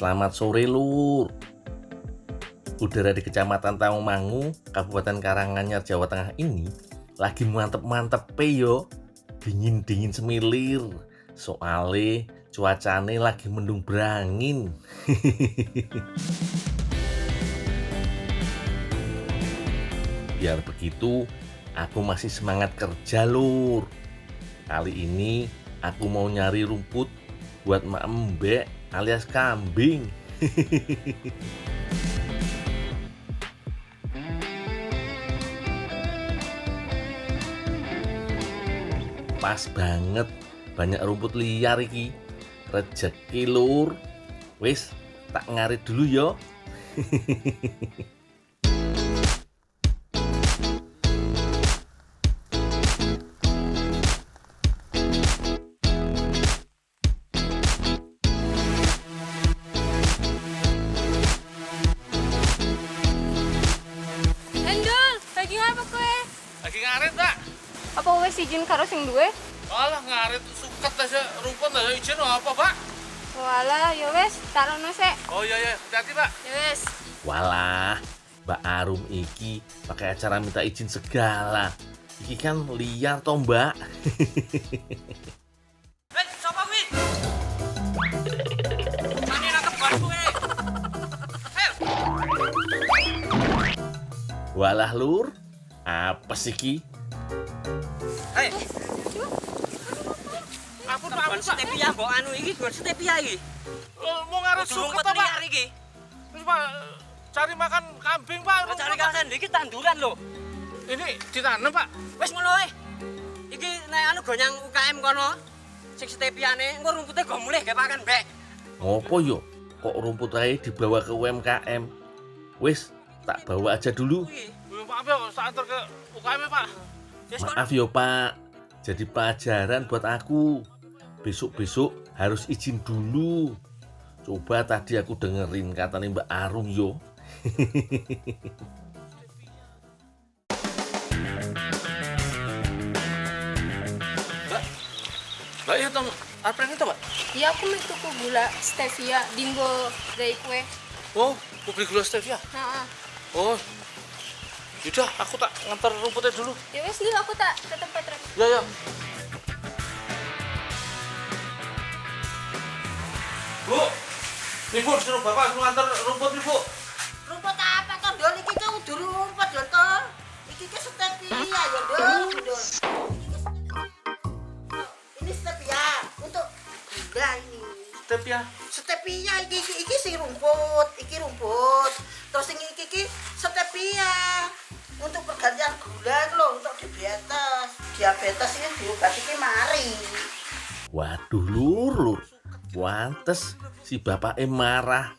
Selamat sore Lur. Udara di Kecamatan Tawangmangu, Kabupaten Karanganyar, Jawa Tengah ini lagi mantep-mantep yo. Dingin-dingin semilir. Soale cuacane lagi mendung berangin. Biar begitu, aku masih semangat kerja Lur. Kali ini aku mau nyari rumput buat mak embek alias kambing. Pas banget, banyak rumput liar iki. Rejeki Lur. Wis, tak ngarit dulu yo. Ngarit tak? Apa wes izin karo sing duwe? Alah ngarit suket aja rumput aja izin apa pak? Walah, ya wes, tarono sik. Oh iya iya, hati-hati pak. Ya wes. Walah, Mbak Arum iki pakai acara minta izin segala. Iki kan liar toh Mbak. Sapa kuwi? Mane nangkep barku kowe. Walah Lur, apa sih ki? Hei. Apa Pak? Stevia mbok anu iki, gon stevia iki. Mau ngarit suket ta Pak iki? Wis Pak, cari makan kambing Pak. Cari kambing iki tanduran lho. Ini ditanam Pak. Wis ngono wae. Iki nek anu gonyang UKM kono. Sing steviane engko rumpute go mulih ge pakan mbek. Ngopo yo? Kok rumput ae dibawa ke UMKM? Wis, tak bawa aja dulu. Maaf ya, saya antar ke UKM Pak. Maaf yo Pak, jadi pelajaran buat aku. Besok-besok harus izin dulu. Coba tadi aku dengerin katanya Mbak Arum yo. Mbak ya Tom, apa itu Pak? Ya aku mau tuku gula stevia dinggo dari kue. Oh, mau beli gula stevia? Nah, Oh, yaudah aku tak ngantar rumputnya dulu. ya wes dulu aku tak ke tempat rek. Ya ya. Bu, nih Bu, disuruh Bapak suruh ngantar rumput nih Bu. Rumput apa toh, Dol? Iki kan udah rumput ya toh. Iki kan stevia ya Dol. Ini stevia untuk gula ini. Stevia. Stevia iki sing rumput, iki rumput. Terus sing iki stevia untuk pergantian gula lho, untuk diabetes. Diabetes ini diobati ki mari. Waduh Lur. Pantes si bapak marah.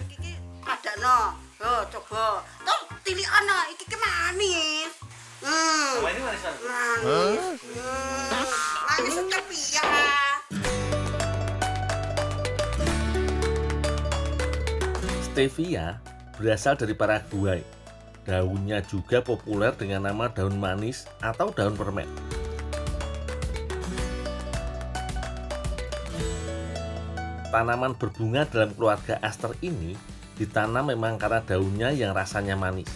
Iki ada no. Yo coba. Toh tilik ana iki ki manis. Ini manisan. Manis. Manis stevia. Stevia berasal dari Paraguay. Daunnya juga populer dengan nama daun manis atau daun permen. Tanaman berbunga dalam keluarga aster ini ditanam memang karena daunnya yang rasanya manis.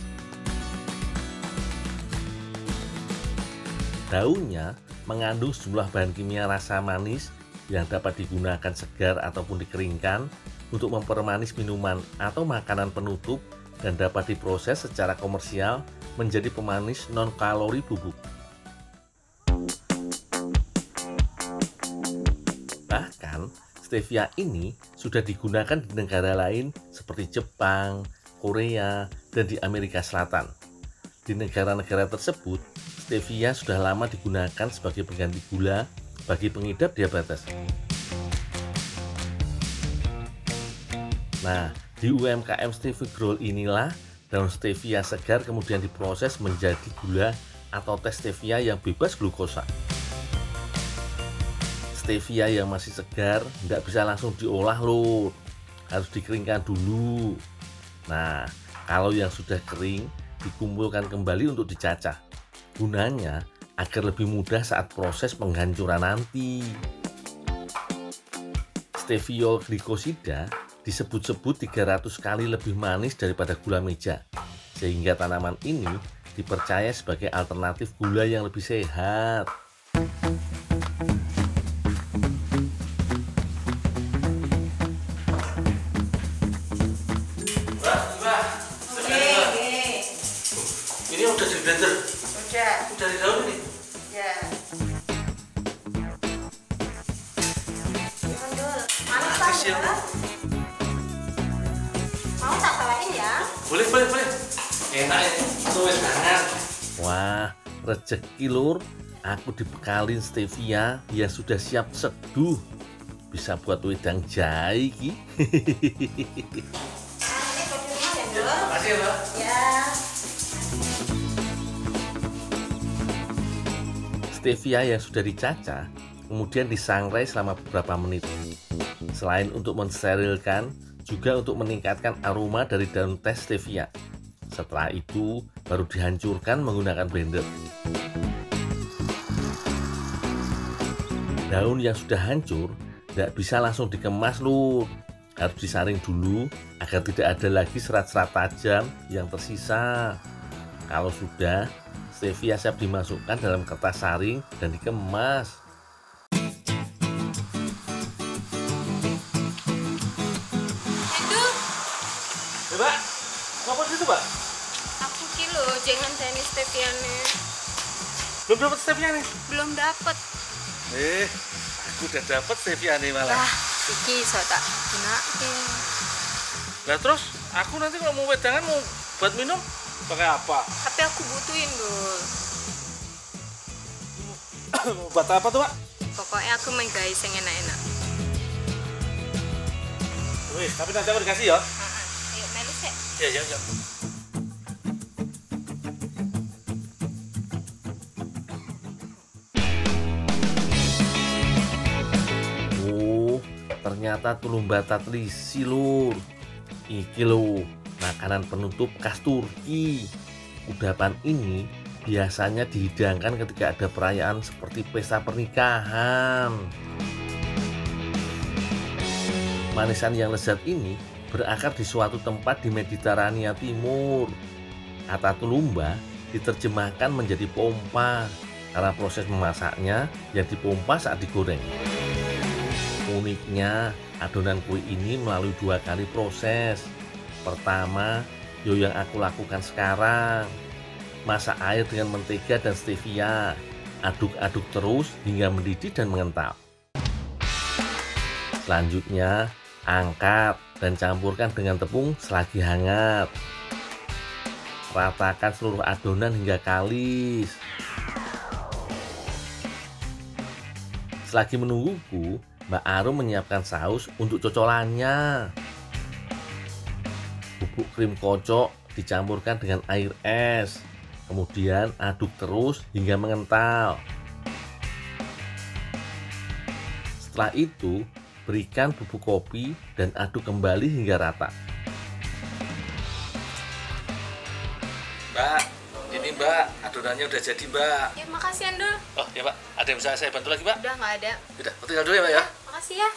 Daunnya mengandung sejumlah bahan kimia rasa manis yang dapat digunakan segar ataupun dikeringkan untuk mempermanis minuman atau makanan penutup dan dapat diproses secara komersial menjadi pemanis non-kalori bubuk. Bahkan, stevia ini sudah digunakan di negara lain seperti Jepang, Korea, dan di Amerika Selatan. Di negara-negara tersebut, stevia sudah lama digunakan sebagai pengganti gula bagi pengidap diabetes. Nah, di UMKM Stevigrol inilah daun stevia segar kemudian diproses menjadi gula atau teh stevia yang bebas glukosa. Stevia yang masih segar nggak bisa langsung diolah loh, harus dikeringkan dulu. Nah, kalau yang sudah kering dikumpulkan kembali untuk dicacah. Gunanya agar lebih mudah saat proses penghancuran nanti. Steviol glikosida disebut-sebut 300 kali lebih manis daripada gula meja, sehingga tanaman ini dipercaya sebagai alternatif gula yang lebih sehat. Ini udah di blender? Udah. Udah di daun ini? Ya. Manis Manis ya. Mau tak bawain ya? Boleh. Enak ya, tuwes banget. Wah, rezeki lur, aku dibekalin stevia yang sudah siap seduh. Bisa buat wedang jahe ki. Ini kodenya ya, Dul. Makasih ya, Mbak. Ya. Stevia yang sudah dicacah kemudian disangrai selama beberapa menit. Selain untuk mensterilkan, juga untuk meningkatkan aroma dari daun teh stevia. Setelah itu baru dihancurkan menggunakan blender. Daun yang sudah hancur tidak bisa langsung dikemas lur. Harus disaring dulu agar tidak ada lagi serat-serat tajam yang tersisa. Kalau sudah, stevia siap dimasukkan dalam kertas saring dan dikemas. Aduh, Mbak, ngapain situ, Mbak? aku kilo jangan tenis steviane. Belum dapat stevia nih? Belum dapet. Aku udah dapat stevia nih malah. Wah, iki iso tak gunake. Nah terus, aku nanti kalau mau wedangan mau buat minum, pakai apa? Tapi aku butuhin dul. Mau buat apa tuh, Pak? Pokoknya aku main guys yang enak-enak. Wih, tapi nanti aku dikasih ya? Ayo melu sih. Ya. Oh, ternyata tulumba tatlisi lur. Iki lho, makanan penutup khas Turki. Kudapan ini biasanya dihidangkan ketika ada perayaan seperti pesta pernikahan. Manisan yang lezat ini berakar di suatu tempat di Mediterania Timur. Kata tulumba diterjemahkan menjadi pompa karena proses memasaknya yang dipompa saat digoreng. Uniknya, adonan kue ini melalui 2 kali proses. Pertama, yang aku lakukan sekarang. Masak air dengan mentega dan stevia. Aduk-aduk terus hingga mendidih dan mengental. Selanjutnya, angkat dan campurkan dengan tepung selagi hangat. Ratakan seluruh adonan hingga kalis. Selagi menungguku, Mbak Arum menyiapkan saus untuk cocolannya. Bubuk krim kocok dicampurkan dengan air es. Kemudian aduk terus hingga mengental. Setelah itu, berikan bubuk kopi dan aduk kembali hingga rata. Mbak, ini Mbak, adonannya udah jadi, Mbak. Ya makasih Andul. Oh ya, Mbak, ada yang bisa saya bantu lagi, Mbak? Udah nggak ada. Udah, tinggal dulu ya, Mbak ya. Makasih ya.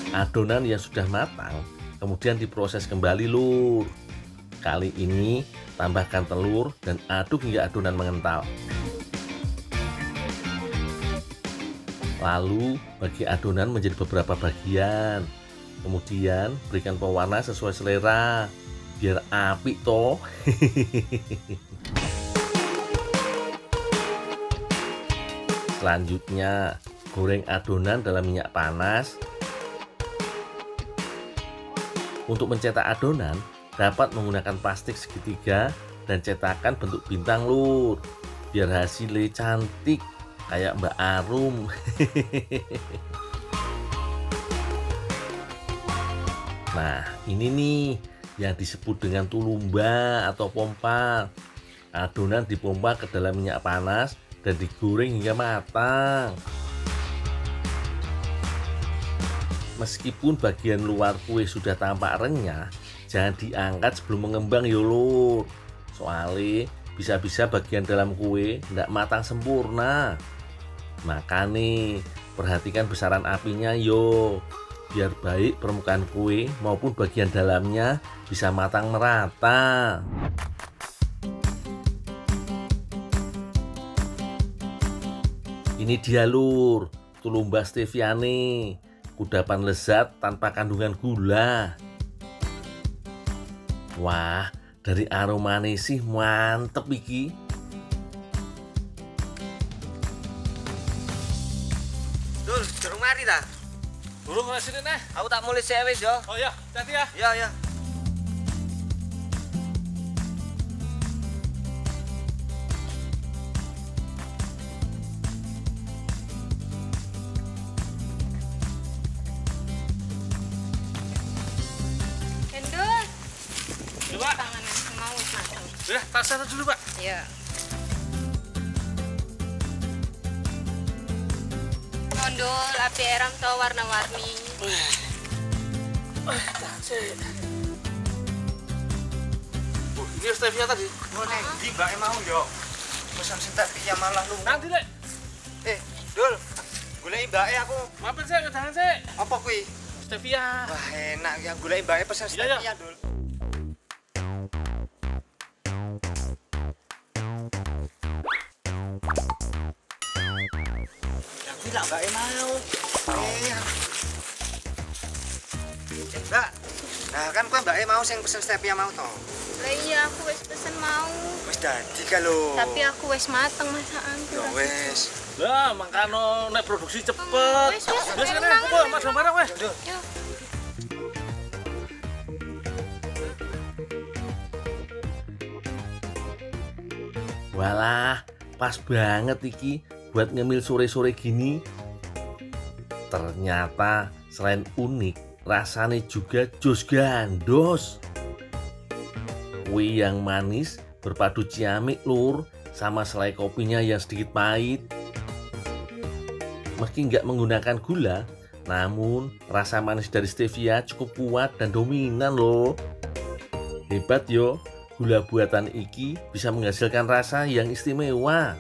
Adonan yang sudah matang kemudian diproses kembali lur. Kali ini tambahkan telur dan aduk hingga adonan mengental. Lalu bagi adonan menjadi beberapa bagian. Kemudian berikan pewarna sesuai selera biar apik toh. Selanjutnya goreng adonan dalam minyak panas. Untuk mencetak adonan, dapat menggunakan plastik segitiga dan cetakan bentuk bintang lur. Biar hasilnya cantik kayak Mbak Arum. Nah, ini nih yang disebut dengan tulumba atau pompa. Adonan dipompa ke dalam minyak panas dan digoreng hingga matang. Meskipun bagian luar kue sudah tampak renyah, jangan diangkat sebelum mengembang ya lur. Soalnya bisa-bisa bagian dalam kue tidak matang sempurna. Maka nih, Perhatikan besaran apinya yo, biar baik permukaan kue maupun bagian dalamnya bisa matang merata. Ini dia lur, tulumba stevia nih, kudapan lezat tanpa kandungan gula. Wah, dari aromanya sih mantep iki. Dul, durung mari ta? Durung ora sini neh. Aku tak mulai sik wis yo. Oh iya, hati ya. Ya, ya. Endul. Coba. Panganan sing mau wis mateng. Ya, tak sana dulu, Pak. Iya. Ondul, api eram to warna-warni. Ini stevia tadi. Oh, nek ndi mbake mau yo. Pesan stevia malah lu. Nanti, Dek. Dul. Goleki mbake aku. Mampir sih, ke dalan sih. Apa kuwi? Stevia. Wah, enak ya goleki mbake pesan Iya, iya. stevia, Dul. Ya kuwi lak mbake mau. Mbak. Nah, kan kowe mbake mau sing pesen stevia mau to. Lah iya aku wis pesen mau. Wis dadi ka lho. Tapi aku wis mateng masakanku. Ya wis. Lah, mangkano nek produksi cepet. Wis, Wis kene, mangan. kok madang barang weh. Dul. Yuk. Walah, pas banget iki buat ngemil sore-sore gini. Ternyata selain unik, rasanya juga jos gandos. Kue yang manis berpadu ciamik lur, sama selai kopinya yang sedikit pahit. Meski nggak menggunakan gula, namun rasa manis dari stevia cukup kuat dan dominan loh. Hebat yo, gula buatan iki bisa menghasilkan rasa yang istimewa.